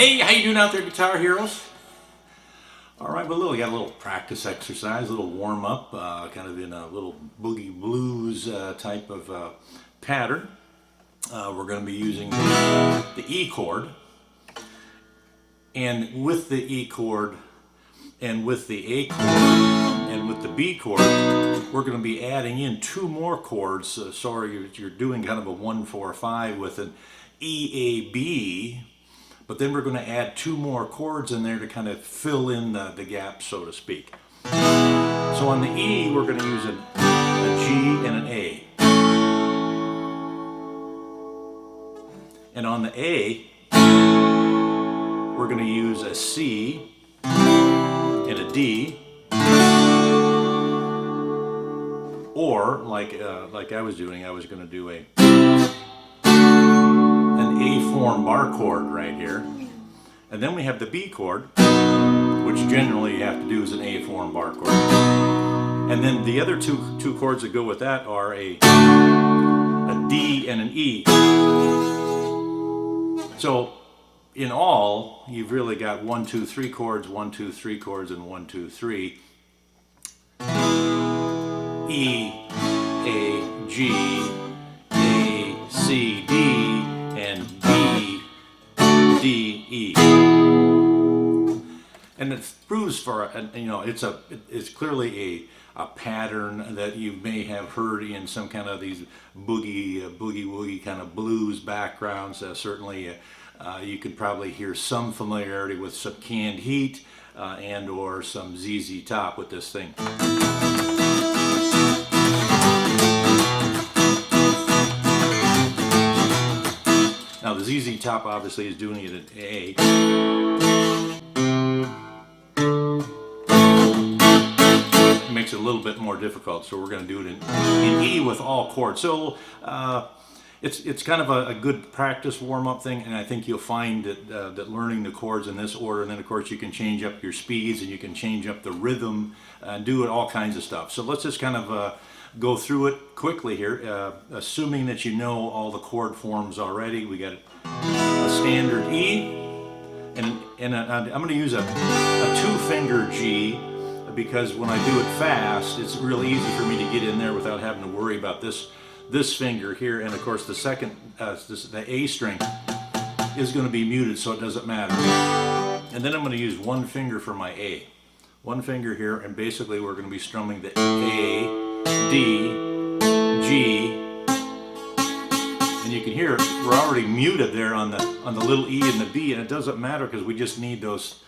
Hey, how you doing out there, guitar heroes? All right, well, we got a little practice exercise, a little warm up, kind of in a little boogie blues type of pattern. We're going to be using the E chord, and with the E chord, and with the A chord, and with the B chord, we're going to be adding in two more chords. So you're doing kind of a 1-4-5 with an E, A, B. But then we're going to add two more chords in there to kind of fill in the gap, so to speak. So on the E, we're going to use a G and an A. And on the A, we're going to use a C and a D. Or, like I was doing, I was going to do an A-form bar chord right here. And then we have the B chord, which generally you have to do is an A-form bar chord. And then the other two chords that go with that are a D and an E. So in all, you've really got 1, 2, 3 chords, 1, 2, 3 chords, and 1, 2, 3. E, A, G, A, C, D, and B, D, E. And it's bruised for, you know, it's clearly a pattern that you may have heard in some kind of these boogie woogie kind of blues backgrounds. Certainly you could probably hear some familiarity with some Canned Heat and or some ZZ Top with this thing. Now the ZZ Top obviously is doing it at A. It makes it a little bit more difficult, so we're going to do it in E with all chords. So it's kind of a good practice warm-up thing, and I think you'll find that learning the chords in this order, and then of course you can change up your speeds and you can change up the rhythm and do it all kinds of stuff. So let's just kind of go through it quickly here, assuming that you know all the chord forms already. We got a standard E, and I'm going to use a two-finger G, because when I do it fast, it's really easy for me to get in there without having to worry about this finger here. And of course the second, the A string is going to be muted, so it doesn't matter. And then I'm going to use one finger for my A. One finger here, and basically we're going to be strumming the A, D, G, and you can hear it, we're already muted there on the little E and the B, and it doesn't matter because we just need those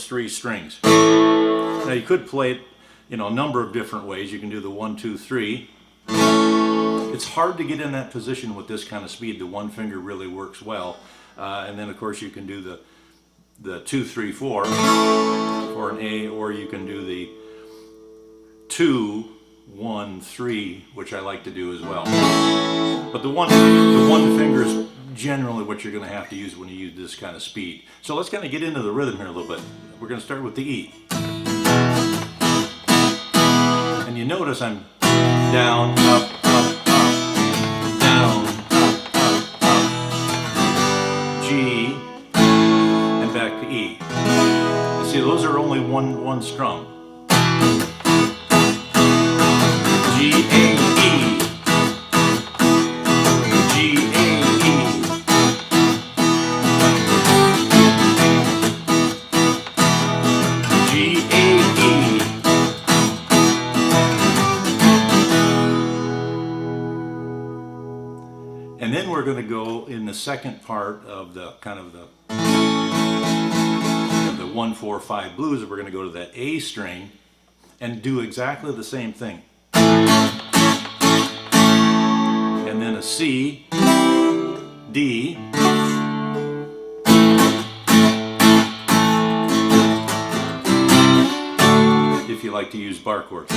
three strings. Now you could play it, you know, a number of different ways. You can do the 1, 2, 3. It's hard to get in that position with this kind of speed. The one finger really works well, and then of course you can do the 2, 3, 4 for an A, or you can do the 2, 1, 3, which I like to do as well. But the one finger is generally what you're going to have to use when you use this kind of speed. So let's kind of get into the rhythm here a little bit. We're going to start with the E. And you notice I'm down, up, up, up, down, up, up, G, and back to E. You see, those are only one strum. G, A, E, G, A, E, G, A, E. And then we're going to go in the second part of the kind of the 1-4-5 blues. We're going to go to that A string and do exactly the same thing. And then a C, D, if you like to use bar chords.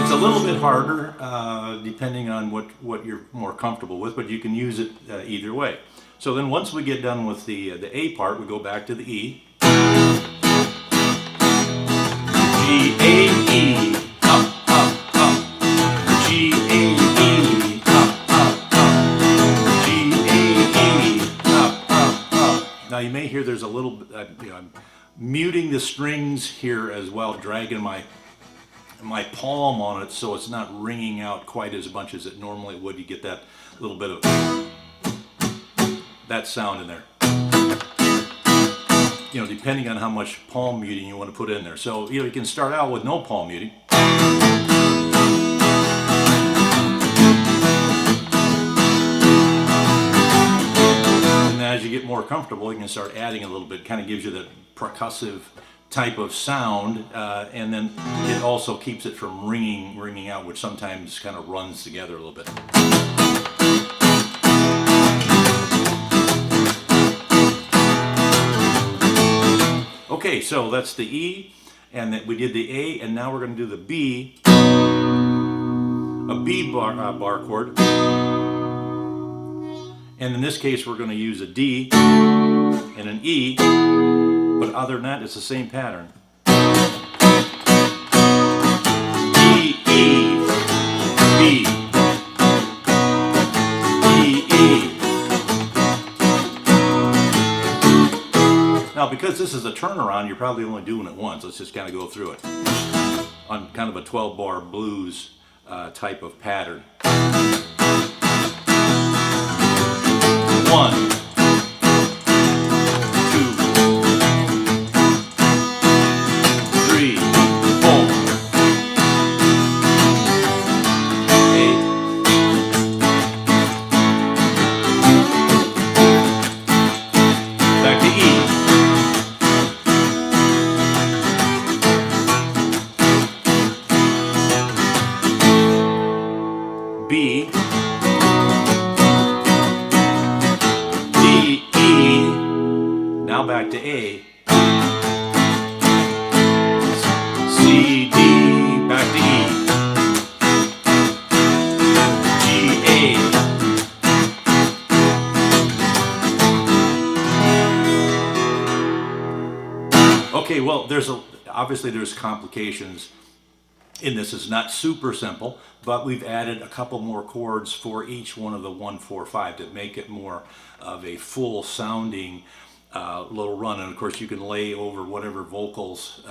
A little bit harder depending on what you're more comfortable with, but you can use it either way. So then once we get done with the A part, we go back to the E. G, A, E. Now you may hear there's a little, I'm muting the strings here as well, dragging my palm on it so it's not ringing out quite as much as it normally would. You get that little bit of that sound in there. Depending on how much palm muting you want to put in there. So, you can start out with no palm muting. And as you get more comfortable, you can start adding a little bit. Kind of gives you that percussive type of sound, and then it also keeps it from ringing out, which sometimes kind of runs together a little bit. Okay, so that's the E, and then we did the A, and now we're going to do the B, a B bar chord, and in this case we're going to use a D and an E, but other than that it's the same pattern. E, E, B, E, E. Now, because this is a turnaround, you're probably only doing it once. Let's just kind of go through it on kind of a 12-bar blues type of pattern. 1, 2, 3, 4. Back to E. B, D, E, now back to A, C, D, back to E, G, A. Okay, well, obviously there's complications in this. Is not super simple, but we've added a couple more chords for each one of the 1, 4, 5 to make it more of a full sounding little run. And of course you can lay over whatever vocals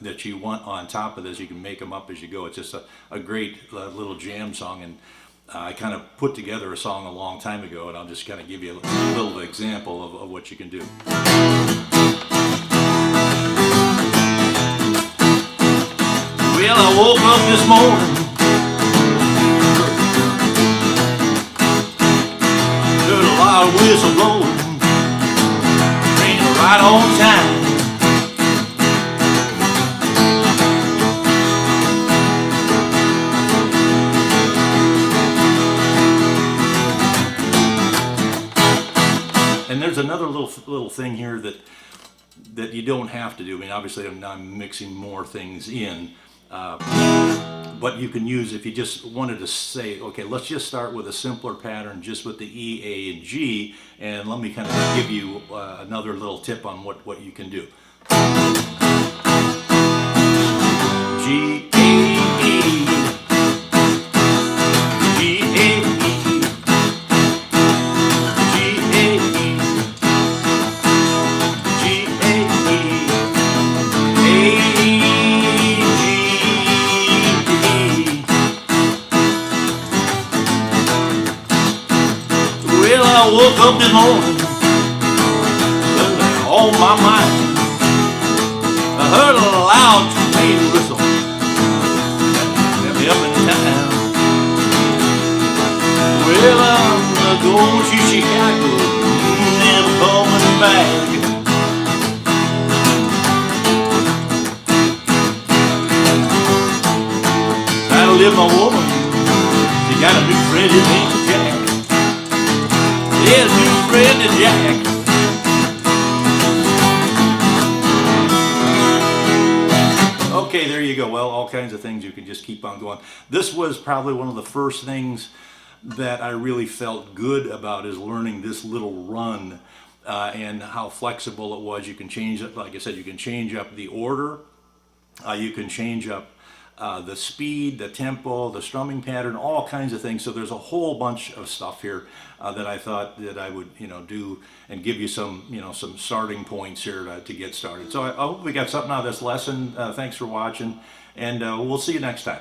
that you want on top of this. You can make them up as you go. It's just a great little jam song, and I kind of put together a song a long time ago, and I'll just kind of give you a little example of what you can do. Well, I woke up this morning, heard a loud whistle blowing, train right on time. And there's another little thing here that you don't have to do. I mean, obviously I'm mixing more things in. But you can use, if you just wanted to say, okay, let's just start with a simpler pattern just with the E, A, and G, and let me kind of give you another little tip on what you can do. G, A, E, G, A, E, G, A, E, G, A, E, A, Well, I woke up this morning on my mind. I heard a loud train whistle, kept me up in town. Well, I'm going to Chicago and I'm coming back. I live my woman, she got a new friend, his name's Jack. Yeah, new friend is Jack. Okay, there you go. Well, all kinds of things you can just keep on going. This was probably one of the first things that I really felt good about, is learning this little run and how flexible it was. You can change it, like I said, you can change up the order. You can change up the speed, the tempo, the strumming pattern, all kinds of things. So there's a whole bunch of stuff here that I thought that I would, do and give you some, some starting points here to get started. So I hope we got something out of this lesson. Thanks for watching, and we'll see you next time.